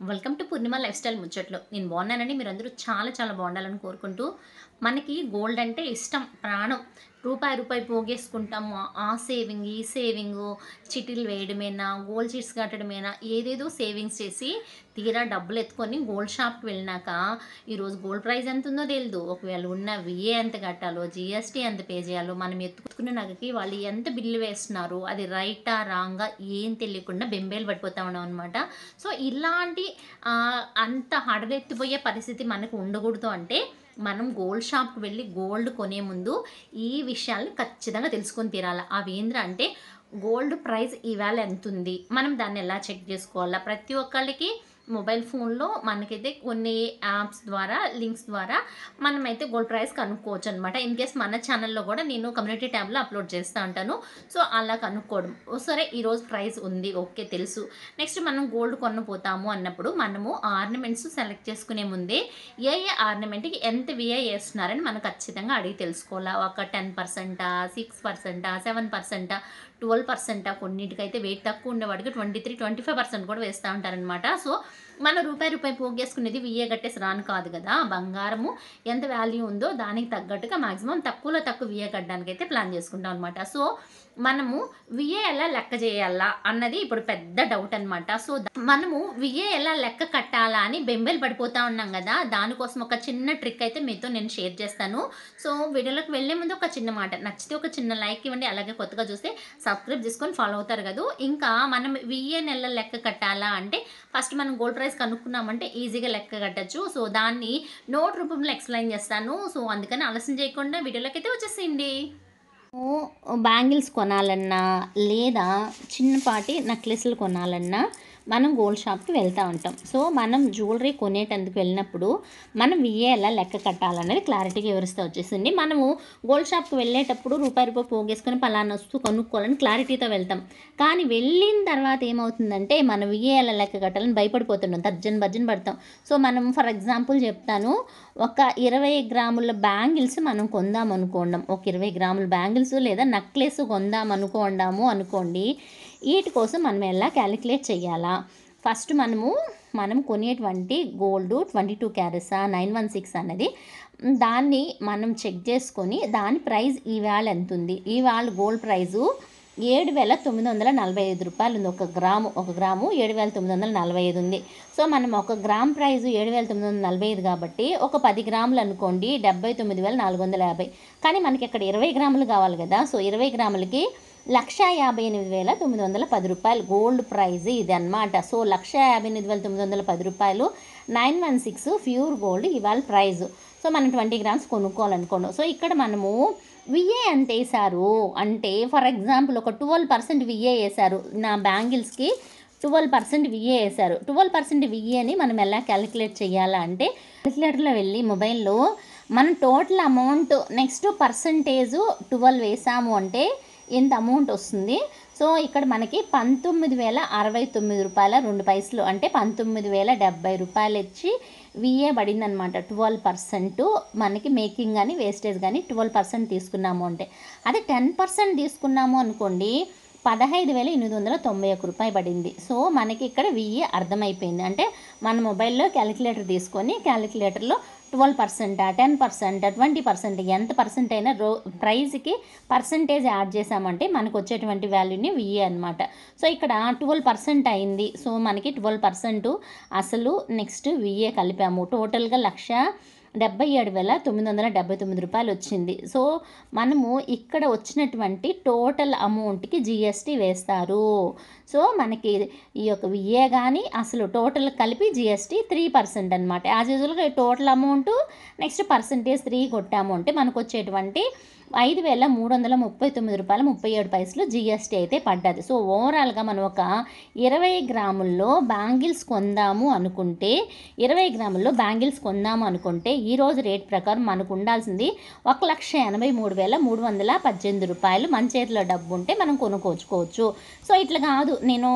Welcome to Purnima life style ముచ్చట్లు. నేను బాగున్నానండి. మీరందరూ చాలా చాలా బాగుండాలని కోరుకుంటూ, మనకి గోల్డ్ అంటే ఇష్టం, ప్రాణం. రూపాయి రూపాయి పోగేసుకుంటాము. ఆ సేవింగ్, ఈ సేవింగు, చిట్టీలు వేయడమేనా, గోల్డ్ చీట్స్ కట్టడమేనా, ఏదేదో సేవింగ్స్ చేసి తీరా డబ్బులు ఎత్తుకొని గోల్డ్ షాప్‌కి వెళ్ళినాక, ఈరోజు గోల్డ్ ప్రైస్ ఎంతుందో తెలీదు. ఒకవేళ ఉన్న విఏ ఎంత కట్టాలో, జీఎస్టీ ఎంత పే చేయాలో, మనం ఎత్తుకున్న నగకి వాళ్ళు ఎంత బిల్లు వేస్తున్నారు, అది రైటా, రాంగా ఏం తెలియకుండా బెంబేలు పడిపోతా ఉన్నామనమాట. సో, ఇలాంటి అంత హడలెత్తిపోయే పరిస్థితి మనకు ఉండకూడదు అంటే, మనం గోల్డ్ షాప్‌కి వెళ్ళి గోల్డ్ కొనే ముందు ఈ విషయాల్ని ఖచ్చితంగా తెలుసుకొని తీరాల. అవేంద్రా అంటే, గోల్డ్ ప్రైస్ ఇవాళ ఎంతుంది? మనం దాన్ని ఎలా చెక్ జేసుకోవాలా? ప్రతి ఒక్కళ్ళకి మొబైల్ ఫోన్‌లో మనకైతే కొన్ని యాప్స్ ద్వారా, లింక్స్ ద్వారా మనమైతే గోల్డ్ ప్రైస్ కనుక్కోవచ్చనమాట. ఇన్‌కేస్ మన ఛానెల్‌లో గూడా నేను కమ్యూనిటీ ట్యాబ్‌లో అప్‌లోడ్ చేస్తా ఉంటాను. సో, అలా కనుక్కోవడం. సరే ఈరోజు ప్రైస్ ఉంది. ఓకే. తెలుసు. నెక్స్ట్ మనం గోల్డ్ కొనపోతాము అన్నప్పుడు మనము ఆర్నమెంట్స్ సెలెక్ట్ చేసుకునే ముందే ఏ ఏ ఆర్నమెంట్‌కి ఎంత విఐ ఏస్తున్నారని మనం ఖచ్చితంగా అడిగి తెలుసుకోవాలా. ఒక 10%, 6%, 7%, 12%, కొన్నిటికైతే వెయిట్ తక్కువ ఉండేవాడికి 23, 25% కూడా వేస్తా ఉంటారనమాట. సో, మన రూపాయి పోగేసుకునేది విఏ కట్టేసి రాను కాదు కదా! బంగారము ఎంత వాల్యూ ఉందో దానికి తగ్గట్టుగా మాక్సిమం తక్కువలో తక్కువ విఏ కట్టడానికైతే ప్లాన్ చేసుకుంటాం అనమాట. సో, మనము విఏ ఎలా లెక్క చేయాలా అన్నది ఇప్పుడు పెద్ద డౌట్ అనమాట. సో, మనము విఏ ఎలా లెక్క కట్టాలా అని బెంబేలు పడిపోతా ఉన్నాం గదా! దానికోసం ఒక చిన్న ట్రిక్ అయితే మీతో నేను షేర్ చేస్తాను. సో, వీడియోలోకి వెళ్ళే ముందు ఒక చిన్న మాట. నచ్చితే ఒక చిన్న లైక్ ఇవ్వండి. అలాగే కొత్తగా చూస్తే సబ్స్క్రైబ్ చేసుకొని ఫాలో అవుతారు కదూ! ఇంకా మనం విఏని ఎలా లెక్క కట్టాలా అంటే, ఫస్ట్ మనం గోల్డ్ ప్రైస్ కనుక్కున్నామంటే ఈజీగా లెక్క కట్టొచ్చు. సో, దాన్ని నోట్ రూపంలో ఎక్స్‌ప్లెయిన్ చేస్తాను. సో, అందుకని ఆలస్యం చేయకుండా వీడియోలోకైతే వచ్చేసేయండి. బ్యాంగిల్స్ కొనాలన్నా, లేదా చిన్నపాటి నెక్లెస్‌లు కొనాలన్నా, మనం గోల్డ్ షాప్‌కి వెళ్తా ఉంటాం. సో, మనం జ్యువెలరీ కొనేటందుకు వెళ్ళినప్పుడు, మనం విఏ ఎలా లెక్క కట్టాలనేది క్లారిటీగా వివరిస్తా వచ్చేసింది. మనము గోల్డ్ షాప్‌కి వెళ్ళేటప్పుడు రూపాయి పోగేసుకొని పలానా వస్తువు కొనుక్కోవాలని క్లారిటీతో వెళ్తాం. కానీ వెళ్ళిన తర్వాత ఏమవుతుందంటే, మనం విఏ ఎలా లెక్క కట్టాలని భయపడిపోతున్నాం. తర్జన భర్జన పడతాం. సో, మనం ఫర్ ఎగ్జాంపుల్ చెప్తాను. ఒక 20 గ్రాముల బ్యాంగిల్స్ మనం కొందామనుకోండం. ఒక 20 గ్రాముల బ్యాంగిల్స్ లేదా నెక్లెస్ కొందామనుకోండాము అనుకోండి. ఈటి కోసం మనం ఎలా క్యాలిక్యులేట్ చేయాలా? ఫస్ట్ మనం కొనేటువంటి గోల్డ్ 22 క్యారెట్సా, 916 అన్నది దాన్ని మనం చెక్ చేసుకొని దాని ప్రైస్ ఈవేళ ఎంతుంది? ఈవేళ గోల్డ్ ప్రైజు రూ. 7,945 ఉంది. ఒక గ్రాము 7,945 ఉంది. సో, మనం ఒక గ్రామ్ ప్రైస్ 7,945 కాబట్టి ఒక 10 గ్రాములు అనుకోండి 79,450. కానీ మనకి ఇక్కడ 20 గ్రాములు కావాలి కదా! సో, 20 గ్రాములకి రూ. 1,58,910 గోల్డ్ ప్రైజ్ ఇది అనమాట. సో, రూ. 1,58,910 916 ప్యూర్ గోల్డ్ ఇవాళ ప్రైజు. సో, మనం 20 గ్రామ్స్ కొనుక్కోవాలనుకోండి. సో, ఇక్కడ మనము విఏ ఎంత వేశారు అంటే, ఫర్ ఎగ్జాంపుల్ ఒక 12% విఏ వేశారు. నా బ్యాంగిల్స్కి 12% విఏ వేశారు. 12% విఏని మనం ఎలా క్యాలిక్యులేట్ చేయాలా అంటే, క్యాలిక్యులేటర్లో వెళ్ళి మొబైల్లో మనం టోటల్ అమౌంట్ నెక్స్ట్ పర్సంటేజు 12 వేసాము అంటే ఎంత అమౌంట్ వస్తుంది. సో, ఇక్కడ మనకి రూ. 19,069.02 అంటే రూ. 19,070 ఇచ్చి విఏ పడిందనమాట. 12% మనకి మేకింగ్ కానీ వేస్టేజ్ కానీ 12% తీసుకున్నాము అంటే, అదే 10% తీసుకున్నాము అనుకోండి రూ. 15,891 పడింది. సో, మనకి ఇక్కడ విఏ అర్థమైపోయింది. అంటే మన మొబైల్లో క్యాలిక్యులేటర్ తీసుకొని క్యాలిక్యులేటర్లో 12%, 10%, 20% ఎంత పర్సెంట్ అయినా ప్రైస్కి పర్సంటేజ్ యాడ్ చేసామంటే మనకు వచ్చేటువంటి వాల్యూని విఏ అనమాట. సో, ఇక్కడ 12% అయింది. సో, మనకి 12% అసలు నెక్స్ట్ విఏ కలిపాము. టోటల్గా 1,77,979 వచ్చింది. సో, మనము ఇక్కడ వచ్చినటువంటి టోటల్ అమౌంట్కి జీఎస్టీ వేస్తారు. సో, మనకి ఈ యొక్క విఏ కానీ అసలు టోటల్ కలిపి జీఎస్టీ 3% అనమాట. యాజ్ యూజువల్గా టోటల్ అమౌంట్ నెక్స్ట్ పర్సంటేజ్ 3 కొట్టాము అంటే మనకు వచ్చేటువంటి రూ. 5,399.37 జీఎస్టీ అయితే పడ్డది. సో, ఓవరాల్గా మనం ఒక 20 గ్రాముల్లో బ్యాంగిల్స్ కొందాము అనుకుంటే, 20 గ్రాముల్లో బ్యాంగిల్స్ కొందాము అనుకుంటే ఈరోజు రేట్ ప్రకారం మనకు ఉండాల్సింది రూ. 1,83,318. మన చేతిలో డబ్బు ఉంటే మనం కొనుక్కోవచ్చు. సో, ఇట్లా కాదు నేను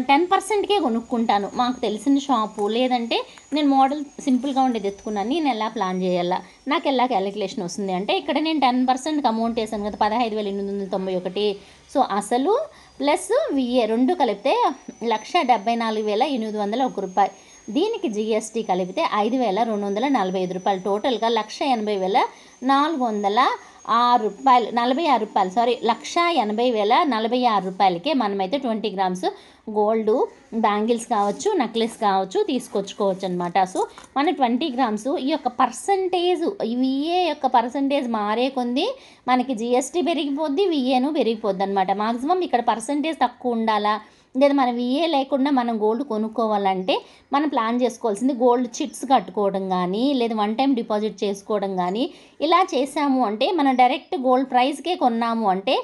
10%కే కొనుక్కుంటాను, మాకు తెలిసిన షాపు, లేదంటే నేను మోడల్ సింపుల్గా ఉండేది ఎత్తుకున్నాను, నేను ఎలా ప్లాన్ చేయాలా, నాకు ఎలా క్యాలిక్యులేషన్ వస్తుంది అంటే, ఇక్కడ నేను 10%కి అమౌంట్ వేసాను కదా 15,891. సో, అసలు ప్లస్ విఏ రెండు కలిపితే రూ. 1,74,801. దీనికి జీఎస్టీ కలిపితే 5,245 రూపాయలు. టోటల్గా 1,80,406 రూపాయలు, 46 రూపాయలు, సారీ 1,80,046 రూపాయలకే మనమైతే 20 గ్రామ్స్ గోల్డ్ బ్యాంగిల్స్ కావచ్చు, నెక్లెస్ కావచ్చు తీసుకొచ్చుకోవచ్చు అనమాట. సో మన 20 గ్రామ్స్ ఈ యొక్క పర్సంటేజ్, విఏ యొక్క పర్సంటేజ్ మారే కొంది మనకి జిఎస్టీ పెరిగిపోద్ది, విఏను పెరిగిపోద్ది అనమాట. మాక్సిమం ఇక్కడ పర్సంటేజ్ తక్కువ ఉండాలా, లేదా మనం విఏ లేకుండా మనం గోల్డ్ కొనుక్కోవాలంటే మనం ప్లాన్ చేసుకోవాల్సింది గోల్డ్ చిట్స్ కట్టుకోవడం కానీ, లేదా వన్ టైం డిపాజిట్ చేసుకోవడం కానీ ఇలా చేసాము అంటే, మనం డైరెక్ట్ గోల్డ్ ప్రైస్కే కొన్నాము అంటే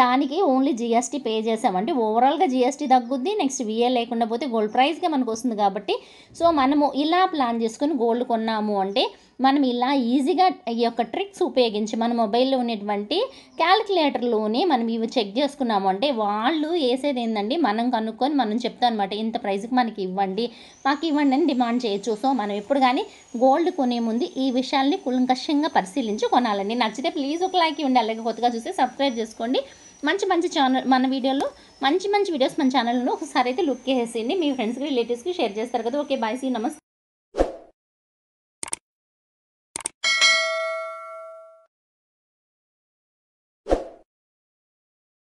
దానికి ఓన్లీ జిఎస్టీ పే చేసామంటే ఓవరాల్గా జిఎస్టీ తగ్గుద్ది. నెక్స్ట్ విఏ లేకుండా పోతే గోల్డ్ ప్రైస్గా మనకు వస్తుంది. కాబట్టి సో మనము ఇలా ప్లాన్ చేసుకుని గోల్డ్ కొన్నాము అంటే మనం ఇలా ఈజీగా ఈ యొక్క ట్రిక్స్ ఉపయోగించి మన మొబైల్లో ఉన్నటువంటి క్యాలిక్యులేటర్లోనే మనం ఇవి చెక్ చేసుకున్నాము అంటే వాళ్ళు వేసేది ఏంటండి, మనం కనుక్కొని మనం చెప్తాం అనమాట, ఇంత ప్రైస్కి మనకి ఇవ్వండి, మాకు ఇవ్వండి అని డిమాండ్ చేయొచ్చు. సో మనం ఎప్పుడు కానీ గోల్డ్ కొనే ముందు ఈ విషయాల్ని కూలంకషంగా పరిశీలించి కొనాలండి. నచ్చితే ప్లీజ్ ఒక లైక్ ఇవ్వండి, అలాగే కొత్తగా చూస్తే సబ్స్క్రైబ్ చేసుకోండి. మంచి మంచి ఛానల్ మన వీడియోలో మంచి మంచి వీడియోస్ మన ఛానల్లో ఒకసారి అయితే లుక్ చేసేయండి. మీ ఫ్రెండ్స్కి రిలేటివ్స్కి షేర్ చేస్తారు కదా. ఓకే, బాయ్, సీ, నమస్తే.